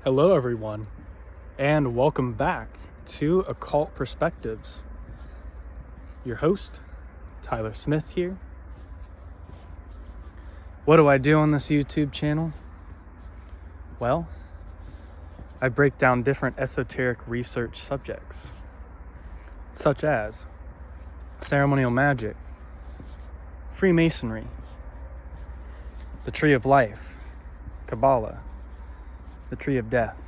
Hello everyone, and welcome back to Occult Perspectives. Your host, Tyler Smith here. What do I do on this YouTube channel? Well, I break down different esoteric research subjects, such as ceremonial magic, Freemasonry, the Tree of Life, Kabbalah, the Tree of Death.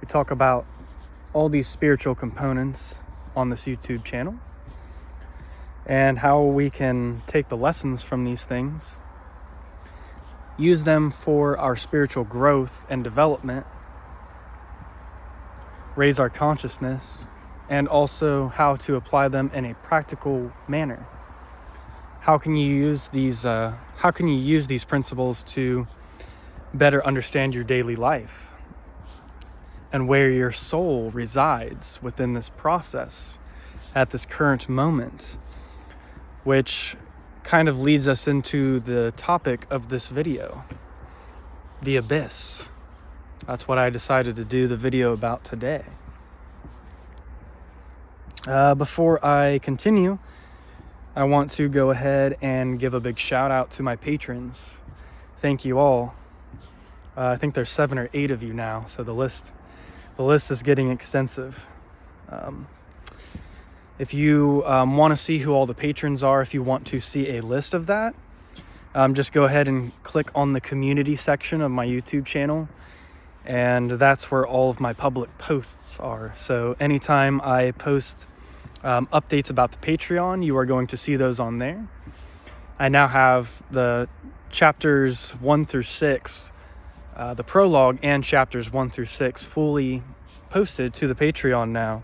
We talk about all these spiritual components on this YouTube channel and how we can take the lessons from these things, use them for our spiritual growth and development, raise our consciousness, and also how to apply them in a practical manner. How can you use these principles to better understand your daily life and where your soul resides within this process at this current moment, which kind of leads us into the topic of this video, the abyss. That's what I decided to do the video about today. Before I continue, I want to go ahead and give a big shout out to my patrons. Thank you all. I think there's 7 or 8 of you now, so the list is getting extensive. If you want to see who all the patrons are, if you want to see a list of that, just go ahead and click on the community section of my YouTube channel, and that's where all of my public posts are. So anytime I post updates about the Patreon, you are going to see those on there. I now have the chapters 1 through 6, the prologue and chapters 1 through 6 fully posted to the Patreon now.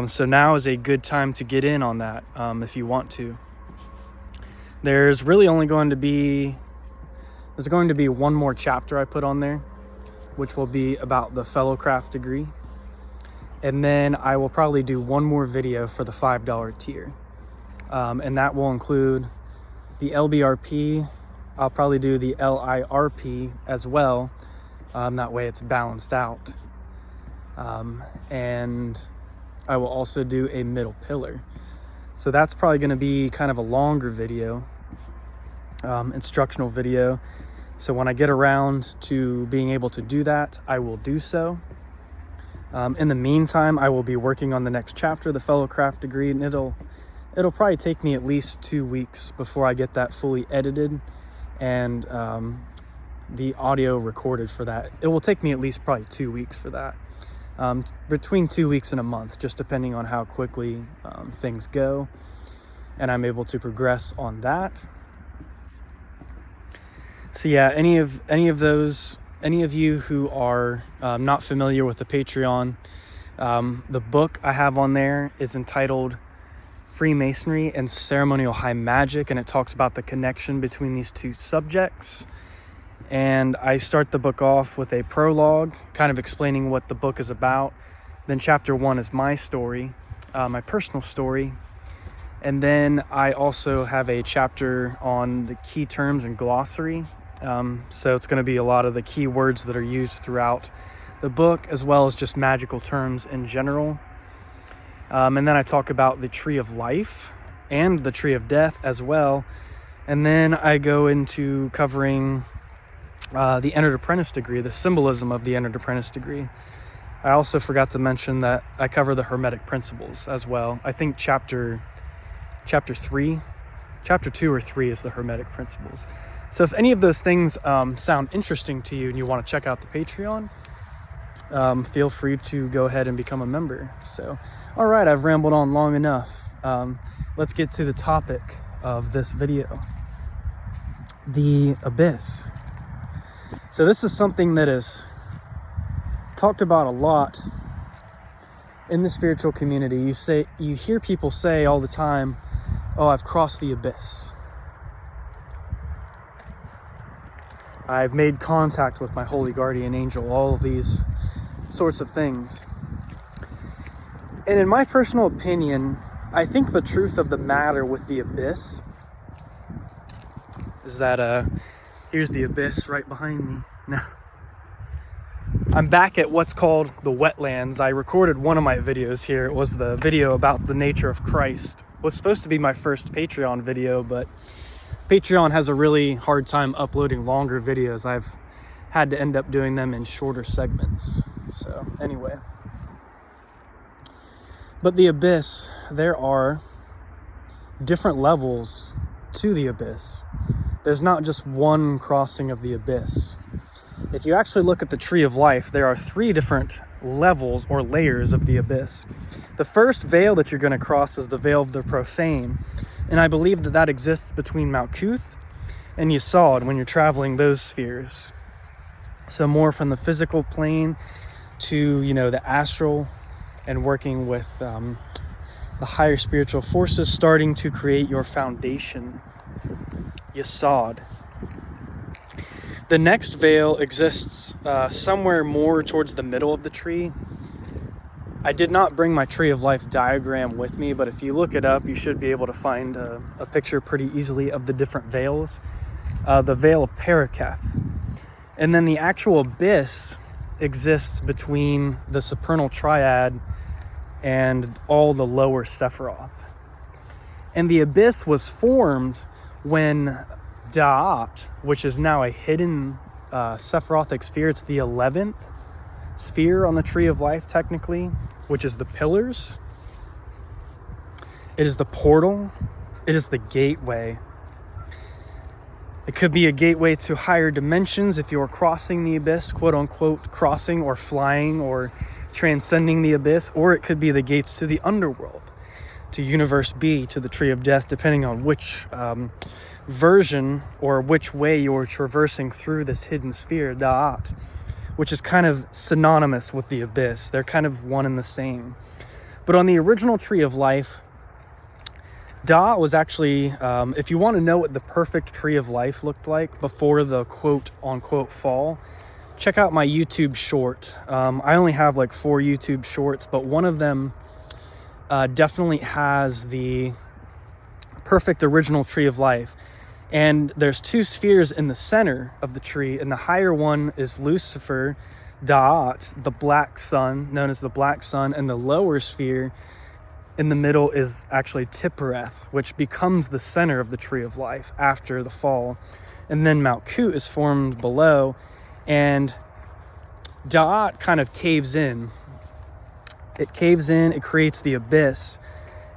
So now is a good time to get in on that if you want to. There's really only going to be one more chapter I put on there, which will be about the Fellowcraft degree. And then I will probably do one more video for the $5 tier. And that will include the LBRP. I'll probably do the LIRP as well. That way it's balanced out. And I will also do a middle pillar. So that's probably going to be kind of a longer video, instructional video. So when I get around to being able to do that, I will do so. In the meantime, I will be working on the next chapter, the Fellowcraft degree, and it'll probably take me at least 2 weeks before I get that fully edited and the audio recorded for that. It will take me at least probably 2 weeks for that. Between 2 weeks and a month, just depending on how quickly things go and I'm able to progress on that. So yeah, any of you who are not familiar with the Patreon, the book I have on there is entitled Freemasonry and Ceremonial High Magic, and it talks about the connection between these two subjects. And I start the book off with a prologue, kind of explaining what the book is about. Then chapter 1 is my story, my personal story. And then I also have a chapter on the key terms and glossary. So it's going to be a lot of the key words that are used throughout the book, as well as just magical terms in general. And then I talk about the Tree of Life and the Tree of Death as well. And then I go into covering the Entered Apprentice degree, the symbolism of the Entered Apprentice degree. I also forgot to mention that I cover the Hermetic Principles as well. I think chapter 2 or 3 is the Hermetic Principles. So if any of those things sound interesting to you and you want to check out the Patreon, feel free to go ahead and become a member. So, all right, I've rambled on long enough. Let's get to the topic of this video, the abyss. So this is something that is talked about a lot in the spiritual community. You hear people say all the time, "Oh, I've crossed the abyss. I've made contact with my holy guardian angel," all of these sorts of things. And in my personal opinion, I think the truth of the matter with the abyss is that here's the abyss right behind me. Now, I'm back at what's called the wetlands. I recorded one of my videos here. It was the video about the nature of Christ. It was supposed to be my first Patreon video, but Patreon has a really hard time uploading longer videos. I've had to end up doing them in shorter segments. So anyway. But the abyss, there are different levels to the abyss. There's not just one crossing of the abyss. If you actually look at the tree of life, there are 3 different levels or layers of the abyss. The first veil that you're going to cross is the veil of the profane. And I believe that that exists between Mount Qliphoth and Yesod when you're traveling those spheres. So more from the physical plane to, the astral, and working with the higher spiritual forces, starting to create your foundation, Yesod. The next veil exists somewhere more towards the middle of the tree. I did not bring my tree of life diagram with me, but if you look it up, you should be able to find a picture pretty easily of the different veils. The veil of Paraketh. And then the actual abyss exists between the supernal triad and all the lower Sephiroth. And the abyss was formed when Da'at, which is now a hidden Sephirothic sphere, it's the 11th sphere on the tree of life technically, which is the pillars. It is the portal. It is the gateway. It could be a gateway to higher dimensions if you're crossing the abyss, quote unquote, crossing or flying or transcending the abyss, or it could be the gates to the underworld, to Universe B, to the Tree of Death, depending on which version or which way you're traversing through this hidden sphere, Da'at, which is kind of synonymous with the abyss. They're kind of one and the same. But on the original Tree of Life, Da'at was actually, if you want to know what the perfect Tree of Life looked like before the quote-unquote fall, check out my YouTube short. I only have like 4 YouTube shorts, but one of them definitely has the perfect original Tree of Life. And there's 2 spheres in the center of the tree, and the higher one is Lucifer, Da'at, the black sun, known as the black sun, and the lower sphere in the middle is actually Tiphereth, which becomes the center of the Tree of Life after the fall. And then Mount Qliphoth is formed below, and Da'at kind of caves in. It caves in, it creates the abyss.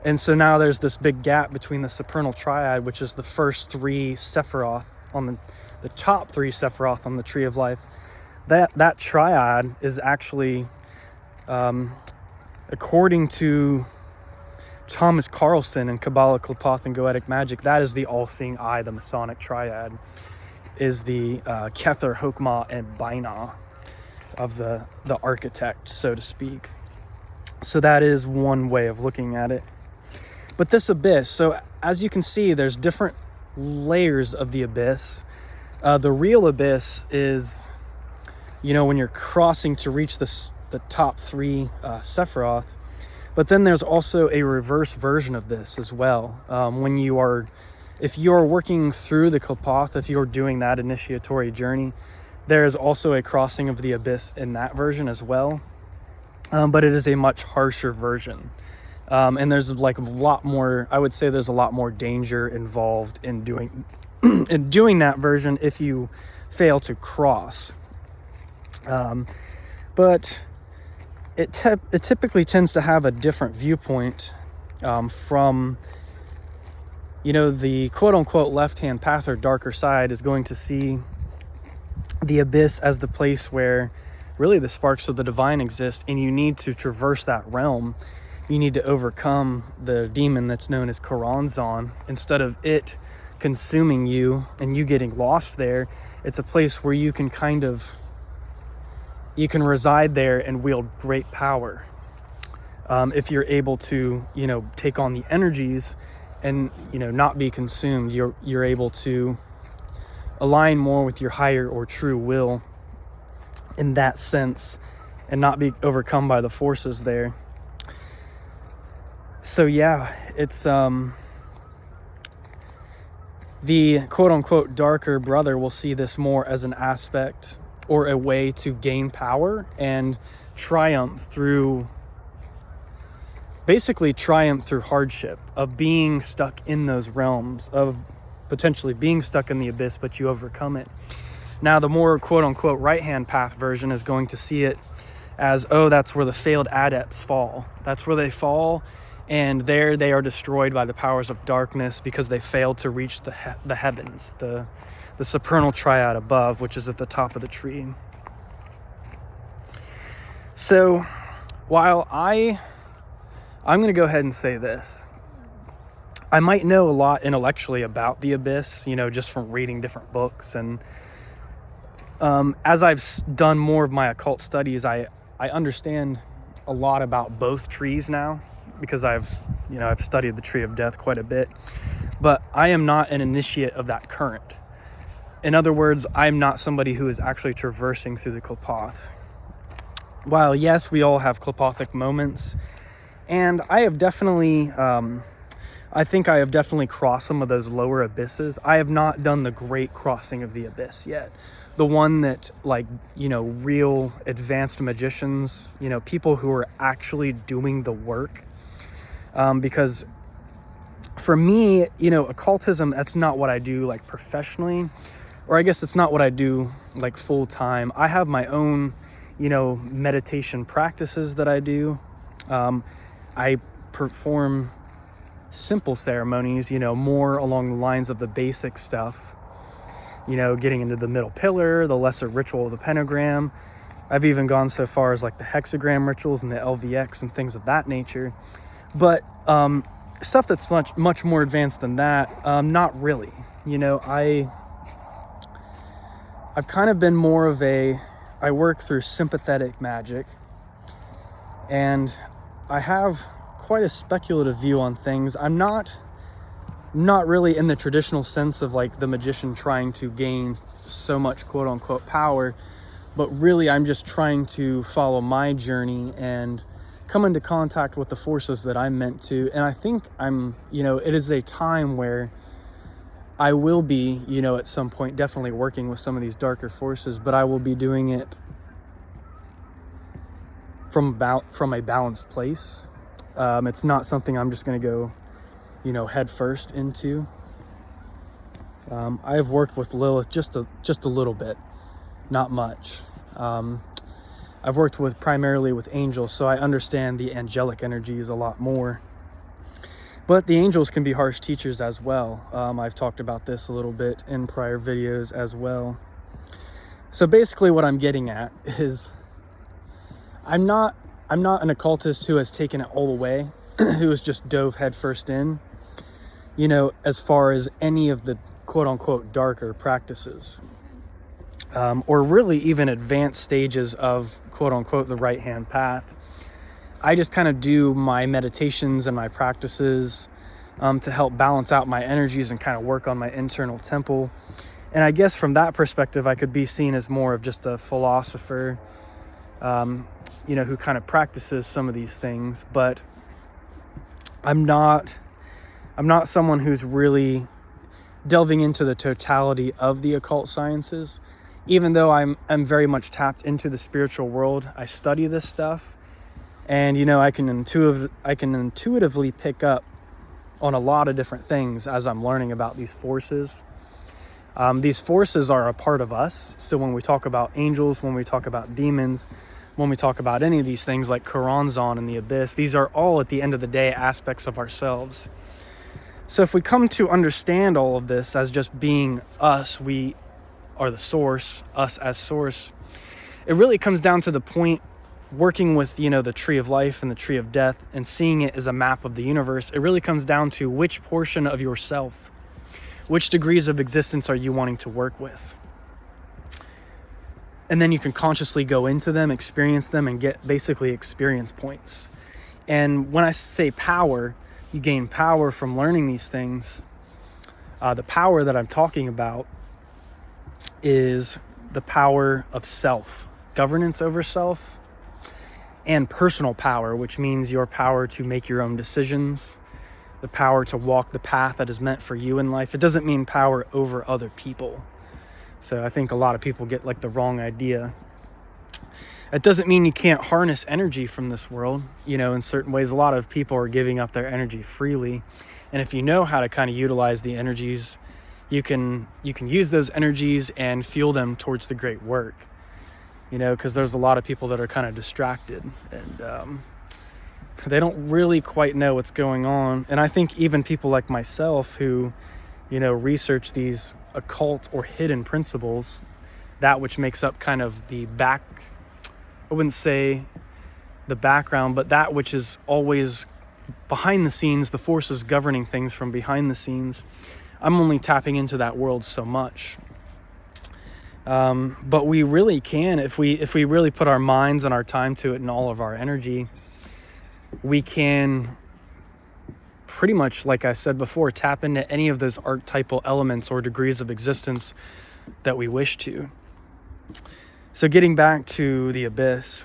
And so now there's this big gap between the supernal triad, which is the first 3 Sephiroth on the top 3 Sephiroth on the Tree of Life. That triad is actually, according to Thomas Carlson in Kabbalah, Qliphoth, and Goetic Magic, that is the all-seeing eye, the Masonic triad, is the Kether, Hokmah, and Binah of the architect, so to speak. So that is one way of looking at it. But this abyss, so as you can see, there's different layers of the abyss. The real abyss is, when you're crossing to reach the top 3 Sephiroth. But then there's also a reverse version of this as well. If you're working through the Qliphoth, if you're doing that initiatory journey, there is also a crossing of the abyss in that version as well. But it is a much harsher version. And there's like a lot more, I would say there's a lot more danger involved in doing that version if you fail to cross. But it typically tends to have a different viewpoint from, the quote-unquote left-hand path or darker side is going to see the abyss as the place where really the sparks of the divine exist, and you need to traverse that realm. You need to overcome the demon that's known as Karanzan. Instead of it consuming you and you getting lost there, it's a place where you can reside there and wield great power. If you're able to, take on the energies and, not be consumed, you're able to align more with your higher or true will in that sense and not be overcome by the forces there. So yeah, it's the quote-unquote darker brother will see this more as an aspect or a way to gain power and basically triumph through hardship, of being stuck in those realms, of potentially being stuck in the abyss, but you overcome it. Now, the more quote-unquote right-hand path version is going to see it as, oh, that's where the failed adepts fall. That's where they fall, and there they are destroyed by the powers of darkness because they failed to reach the heavens, the supernal triad above, which is at the top of the tree. So, while I'm going to go ahead and say this. I might know a lot intellectually about the abyss, just from reading different books. And as I've done more of my occult studies, I understand a lot about both trees now, because I've studied the tree of death quite a bit. But I am not an initiate of that current. In other words, I'm not somebody who is actually traversing through the Qliphoth. While yes, we all have Qliphothic moments, and I have definitely, I think I have definitely crossed some of those lower abysses. I have not done the great crossing of the abyss yet. The one that, real advanced magicians, people who are actually doing the work. Because for me, occultism, that's not what I do, professionally. Or I guess it's not what I do, full time. I have my own, meditation practices that I do. I perform simple ceremonies, more along the lines of the basic stuff, getting into the middle pillar, the lesser ritual of the pentagram. I've even gone so far as the hexagram rituals and the LVX and things of that nature. But stuff that's much more advanced than that, not really. I've kind of been more of I work through sympathetic magic, and I have quite a speculative view on things. I'm not really in the traditional sense of the magician trying to gain so much quote unquote power, but really I'm just trying to follow my journey and come into contact with the forces that I'm meant to. And I think it is a time where I will be, at some point definitely working with some of these darker forces, but I will be doing it from a balanced place. It's not something I'm just going to go, head first into. I've worked with Lilith just a little bit, not much. I've worked primarily with angels, so I understand the angelic energies a lot more. But the angels can be harsh teachers as well. I've talked about this a little bit in prior videos as well. So basically what I'm getting at is I'm not an occultist who has taken it all the way, who has just dove headfirst in, as far as any of the quote-unquote darker practices, or really even advanced stages of quote-unquote the right-hand path. I just kind of do my meditations and my practices to help balance out my energies and kind of work on my internal temple. And I guess from that perspective, I could be seen as more of just a philosopher, who kind of practices some of these things. But I'm not someone who's really delving into the totality of the occult sciences. Even though I'm very much tapped into the spiritual world, I study this stuff, and I can intuitively pick up on a lot of different things as I'm learning about these forces. These forces are a part of us. So when we talk about angels, when we talk about demons, when we talk about any of these things like Choronzon and the abyss, these are all at the end of the day aspects of ourselves. So if we come to understand all of this as just being us, we are the source, us as source, it really comes down to the point working with, the tree of life and the tree of death and seeing it as a map of the universe. It really comes down to which portion of yourself, which degrees of existence are you wanting to work with? And then you can consciously go into them, experience them, and get basically experience points. And when I say power, you gain power from learning these things. The power that I'm talking about is the power of self, governance over self, and personal power, which means your power to make your own decisions, the power to walk the path that is meant for you in life. It doesn't mean power over other people. So I think a lot of people get like the wrong idea. It doesn't mean you can't harness energy from this world. In certain ways, a lot of people are giving up their energy freely. And if you know how to kind of utilize the energies, you can use those energies and fuel them towards the great work. Because there's a lot of people that are kind of distracted, and they don't really quite know what's going on. And I think even people like myself who, research these occult or hidden principles, that which makes up kind of I wouldn't say the background, but that which is always behind the scenes, the forces governing things from behind the scenes. I'm only tapping into that world so much. But we really can, if we really put our minds and our time to it and all of our energy, we can pretty much, like I said before, tap into any of those archetypal elements or degrees of existence that we wish to. So getting back to the abyss,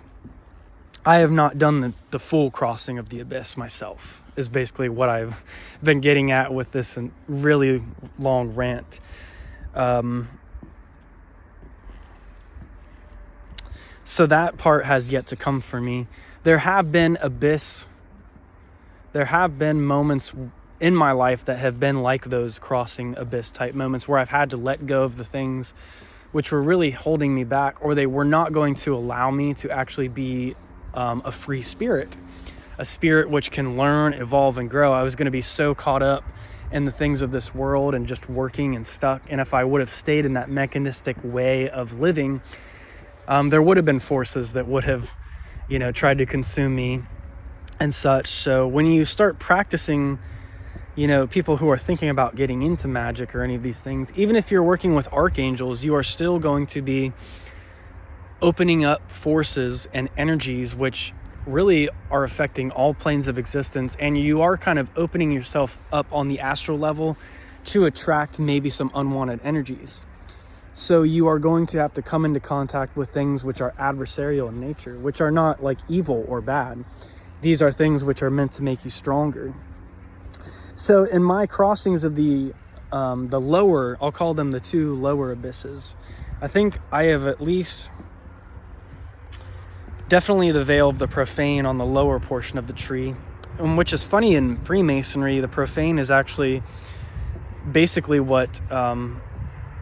I have not done the full crossing of the abyss myself, is basically what I've been getting at with this really long rant. So that part has yet to come for me. There have been moments in my life that have been like those crossing abyss type moments where I've had to let go of the things which were really holding me back, or they were not going to allow me to actually be a free spirit, a spirit which can learn, evolve, and grow. I was going to be so caught up in the things of this world and just working and stuck. And if I would have stayed in that mechanistic way of living, there would have been forces that would have, tried to consume me and such. So when you start practicing, people who are thinking about getting into magic or any of these things, even if you're working with archangels, you are still going to be opening up forces and energies which really are affecting all planes of existence. And you are kind of opening yourself up on the astral level to attract maybe some unwanted energies. So you are going to have to come into contact with things which are adversarial in nature, which are not like evil or bad. These are things which are meant to make you stronger. So in my crossings of the lower, I'll call them the two lower abysses, I think I have at least definitely the veil of the profane on the lower portion of the tree, which is funny. In Freemasonry, the profane is actually basically what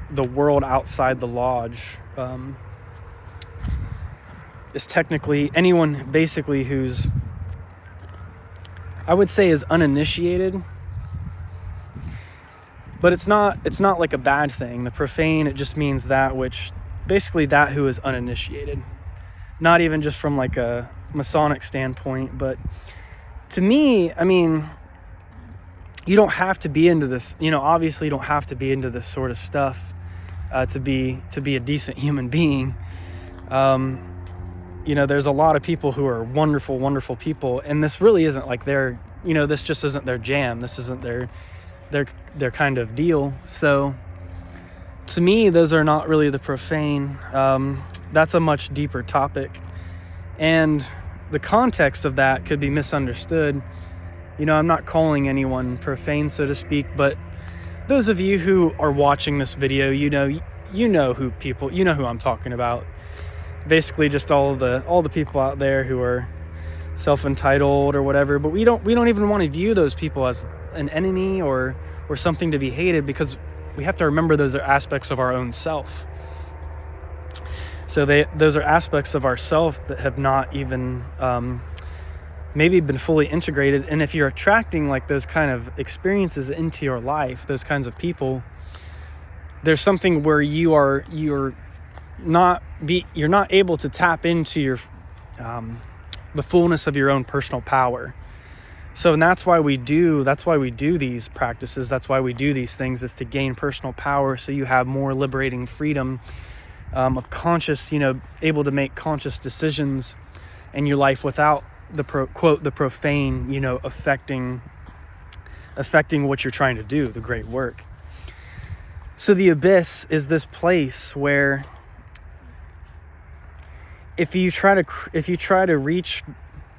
the world outside the lodge is technically anyone basically who's, I would say, is uninitiated. But it's not like a bad thing. The profane, it just means that which, basically that who is uninitiated. Not even just from like a Masonic standpoint, but to me, I mean, you don't have to be into this, obviously you don't have to be into this sort of stuff to be a decent human being. There's a lot of people who are wonderful, wonderful people, and this really isn't like this just isn't their jam. This isn't their kind of deal. So to me, those are not really the profane. That's a much deeper topic, and the context of that could be misunderstood. I'm not calling anyone profane, so to speak, but those of you who are watching this video, you know who I'm talking about. Basically just all the people out there who are self-entitled or whatever, but we don't even want to view those people as an enemy or something to be hated, because we have to remember those are aspects of our own self. So those are aspects of ourself that have not even maybe been fully integrated. And if you're attracting like those kind of experiences into your life, those kinds of people, there's something where you're not able to tap into the fullness of your own personal power. So, and that's why we do these practices. That's why we do these things, is to gain personal power, so you have more liberating freedom of conscious, able to make conscious decisions in your life without the profane, affecting what you're trying to do, the great work. So the abyss is this place where if you try to reach,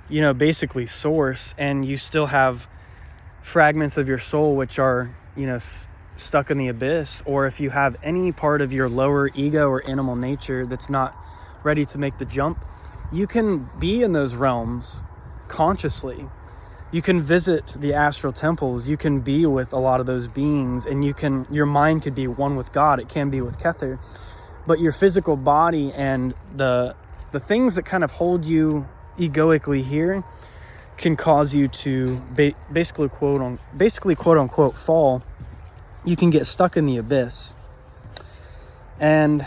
basically source, and you still have fragments of your soul which are, stuck in the abyss, or if you have any part of your lower ego or animal nature that's not ready to make the jump, you can be in those realms consciously. You can visit the astral temples, you can be with a lot of those beings, and your mind could be one with God, it can be with Kether, but your physical body and the things that kind of hold you egoically here can cause you to basically quote unquote fall. You can get stuck in the abyss. And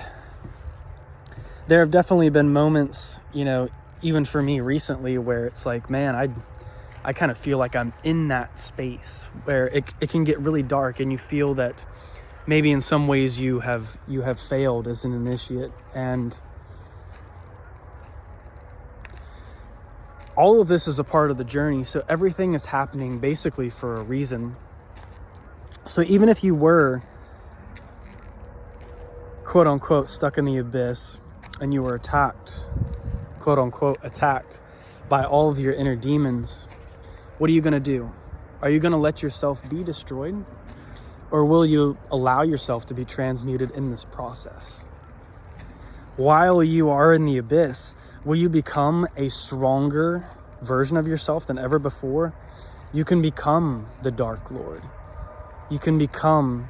there have definitely been moments, even for me recently, where it's like, man, I kind of feel like I'm in that space where it can get really dark, and you feel that maybe in some ways you have failed as an initiate. And all of this is a part of the journey, so everything is happening basically for a reason. So even if you were quote unquote stuck in the abyss and you were attacked, quote unquote attacked by all of your inner demons, what are you going to do? Are you going to let yourself be destroyed, or will you allow yourself to be transmuted in this process? While you are in the abyss, will you become a stronger version of yourself than ever before? You can become the Dark Lord. You can become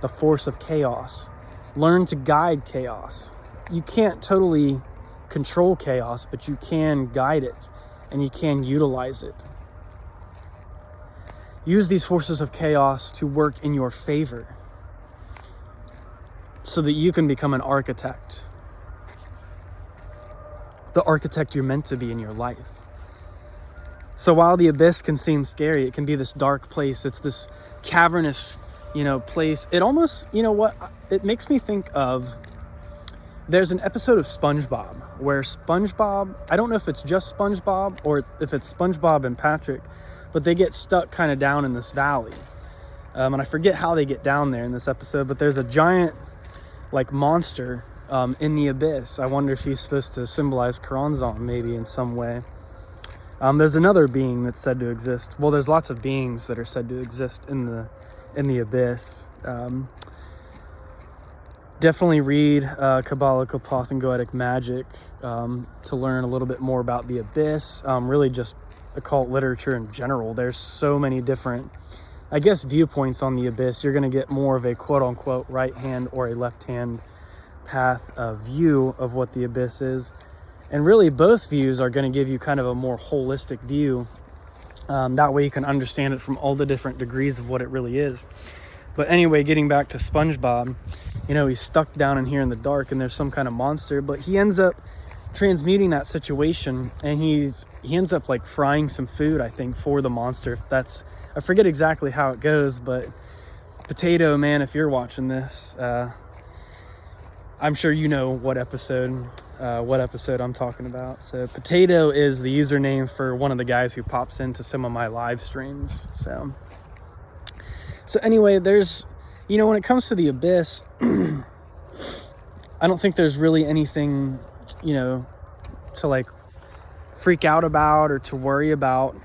the force of chaos. Learn to guide chaos. You can't totally control chaos, but you can guide it, and you can utilize it. Use these forces of chaos to work in your favor so that you can become an architect. The architect you're meant to be in your life. So while the abyss can seem scary, it can be this dark place. It's this cavernous, place. It almost, it makes me think of, there's an episode of SpongeBob where SpongeBob, I don't know if it's just SpongeBob or if it's SpongeBob and Patrick, but they get stuck kind of down in this valley. And I forget how they get down there in this episode, but there's a giant monster in the abyss. I wonder if he's supposed to symbolize Karanzan maybe in some way. There's another being that's said to exist. Well, there's lots of beings that are said to exist in the abyss. Definitely read Kabbalah, Qliphoth, and Goetic Magic to learn a little bit more about the abyss. Really just occult literature in general. There's so many different, viewpoints on the abyss. You're going to get more of a quote-unquote right hand or a left hand path view of what the abyss is. And really both views are going to give you kind of a more holistic view. That way you can understand it from all the different degrees of what it really is. But anyway, getting back to SpongeBob, he's stuck down in here in the dark and there's some kind of monster, but he ends up transmuting that situation, and he ends up frying some food, I think, for the monster. I forget exactly how it goes, but Potato Man, if you're watching this, I'm sure you know what episode I'm talking about. So Potato is the username for one of the guys who pops into some of my live streams. So anyway, there's, when it comes to the abyss, I don't think there's really anything, to freak out about or to worry about,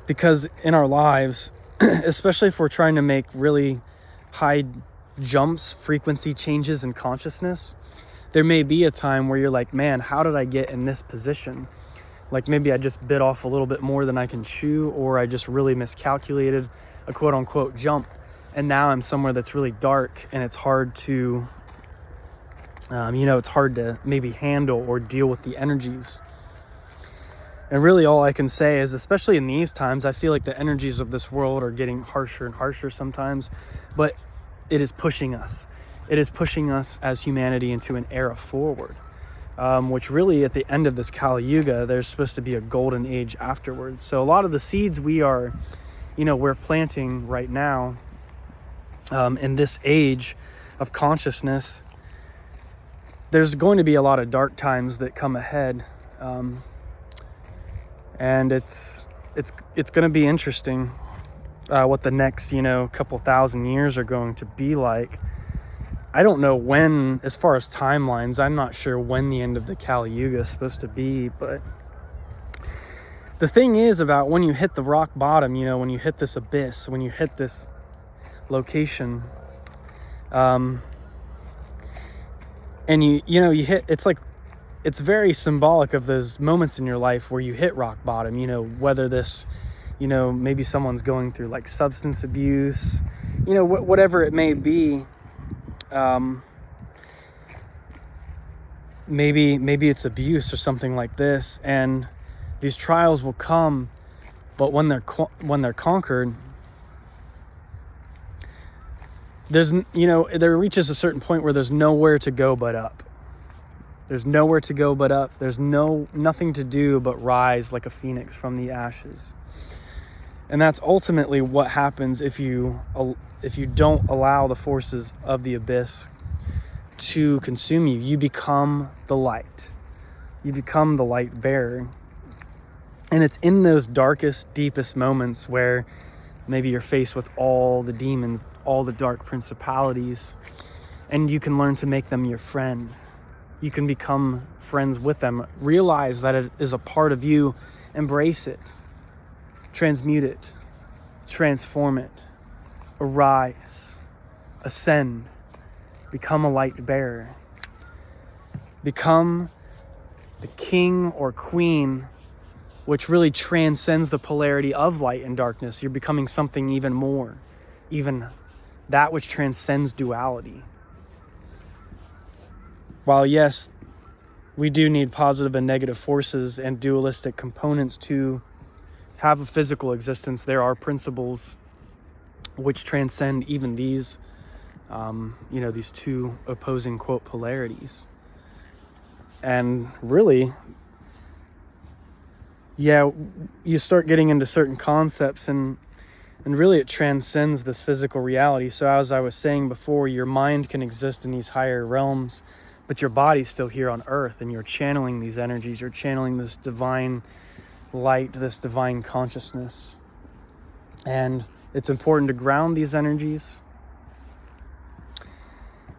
because in our lives, especially if we're trying to make really high jumps, frequency changes in consciousness, there may be a time where you're like, man, how did I get in this position? Maybe I just bit off a little bit more than I can chew, or I just really miscalculated a quote unquote jump, and now I'm somewhere that's really dark, and it's hard to it's hard to maybe handle or deal with the energies. And really all I can say is, especially in these times, I feel like the energies of this world are getting harsher and harsher sometimes, but it is pushing us. It is pushing us as humanity into an era forward, which really at the end of this Kali Yuga, there's supposed to be a golden age afterwards. So a lot of the seeds we are, we're planting right now in this age of consciousness, there's going to be a lot of dark times that come ahead. And it's going to be interesting what the next, couple thousand years are going to be like. I don't know when, as far as timelines, I'm not sure when the end of the Kali Yuga is supposed to be, but The thing is about when you hit the rock bottom, you know, when you hit this abyss, when you hit this location, and you hit, it's very symbolic of those moments in your life where you hit rock bottom, you know, whether this, you know, maybe someone's going through like substance abuse, you know, whatever it may be. Maybe it's abuse or something like this, and these trials will come, but when they're conquered, there reaches a certain point where there's nowhere to go but up. There's nowhere to go but up. There's nothing to do but rise like a phoenix from the ashes. And that's ultimately what happens if you don't allow the forces of the abyss to consume you. You become the light. You become the light bearer. And it's in those darkest, deepest moments where maybe you're faced with all the demons, all the dark principalities, and you can learn to make them your friend. You can become friends with them. Realize that it is a part of you. Embrace it. Transmute it. Transform it. Arise. Ascend. Become a light bearer. Become the king or queen, which really transcends the polarity of light and darkness. You're becoming something even more, even that which transcends duality. While yes, we do need positive and negative forces and dualistic components to have a physical existence, there are principles which transcend even these, these two opposing, quote, polarities. And really, yeah, you start getting into certain concepts and really it transcends this physical reality. So as I was saying before, your mind can exist in these higher realms, but your body's still here on earth, and you're channeling these energies. You're channeling this divine light, this divine consciousness. And it's important to ground these energies.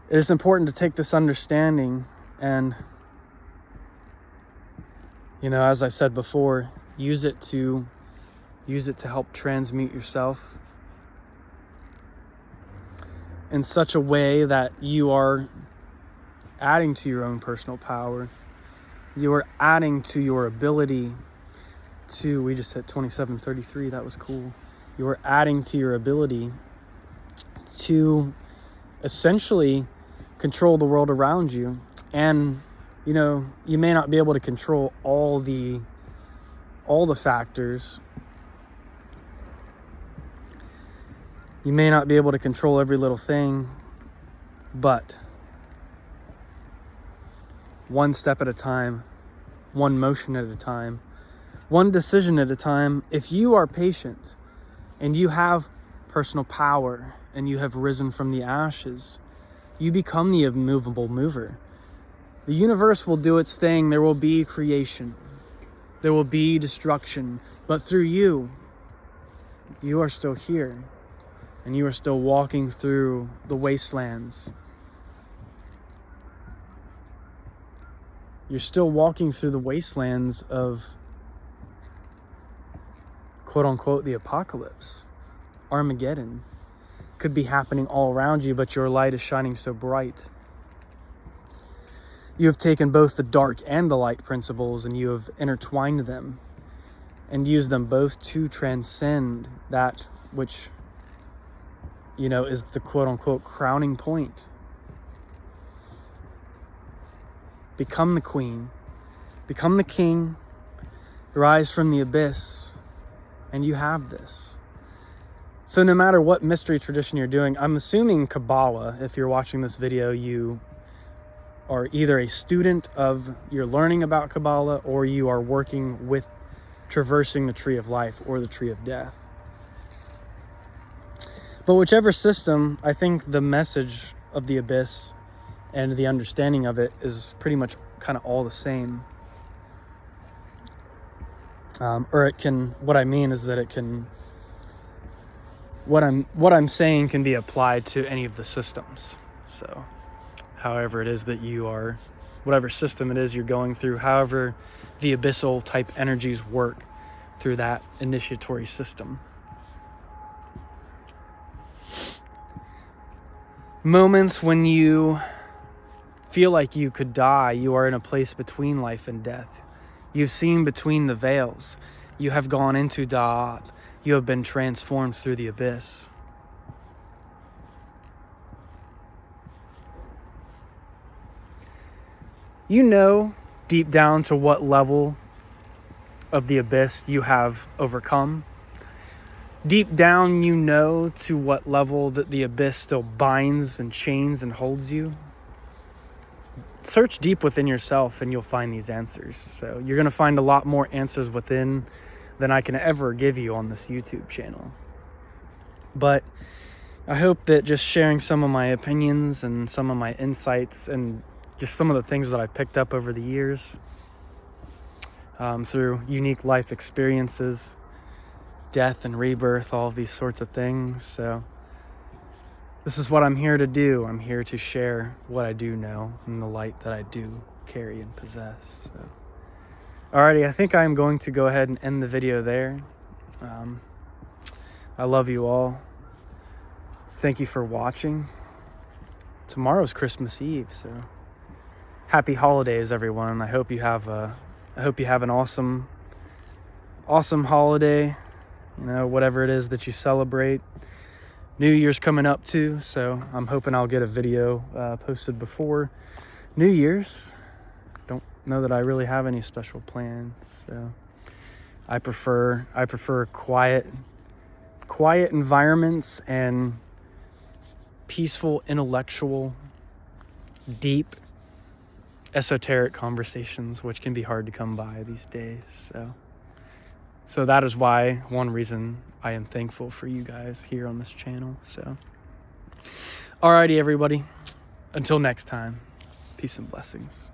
It is important to take this understanding and, as I said before, use it to help transmute yourself in such a way that you are adding to your own personal power. You are adding to your ability to, we just hit 2733, that was cool. You are adding to your ability to essentially control the world around you. And you may not be able to control all the factors. You may not be able to control every little thing, but one step at a time, one motion at a time, one decision at a time. If you are patient and you have personal power and you have risen from the ashes, you become the immovable mover. The universe will do its thing. There will be creation. There will be destruction. But through you are still here. And you are still walking through the wastelands. You're still walking through the wastelands of, quote unquote, the apocalypse. Armageddon could be happening all around you, but your light is shining so bright. You have taken both the dark and the light principles and you have intertwined them and used them both to transcend that which, is the quote unquote crowning point. Become the queen, become the king, rise from the abyss, and you have this. So no matter what mystery tradition you're doing, I'm assuming Kabbalah, if you're watching this video, you are either a student of, you're learning about Kabbalah, or you are working with traversing the tree of life or the tree of death. But whichever system, I think the message of the abyss and the understanding of it is pretty much kind of all the same. What I mean is that it can, what I'm saying can be applied to any of the systems. So however it is that you are, whatever system it is you're going through, however the abyssal type energies work, through that initiatory system. Moments when you feel like you could die, you are in a place between life and death. You've seen between the veils. You have gone into Da'at. You have been transformed through the abyss. You know deep down to what level of the abyss you have overcome. Deep down, you know to what level that the abyss still binds and chains and holds you. Search deep within yourself and you'll find these answers. So you're going to find a lot more answers within than I can ever give you on this YouTube channel. But I hope that just sharing some of my opinions and some of my insights and just some of the things that I picked up over the years through unique life experiences, death and rebirth, all of these sorts of things. So this is what I'm here to do. I'm here to share what I do know and the light that I do carry and possess. So, alrighty, I think I'm going to go ahead and end the video there. I love you all. Thank you for watching. Tomorrow's Christmas Eve, so happy holidays, everyone. I hope you have an awesome holiday. You know, whatever it is that you celebrate. New Year's coming up too, so I'm hoping I'll get a video posted before New Year's. Don't know that I really have any special plans, so I prefer quiet environments and peaceful, intellectual, deep, esoteric conversations, which can be hard to come by these days. So that is why, one reason I am thankful for you guys here on this channel. So, alrighty, everybody. Until next time, peace and blessings.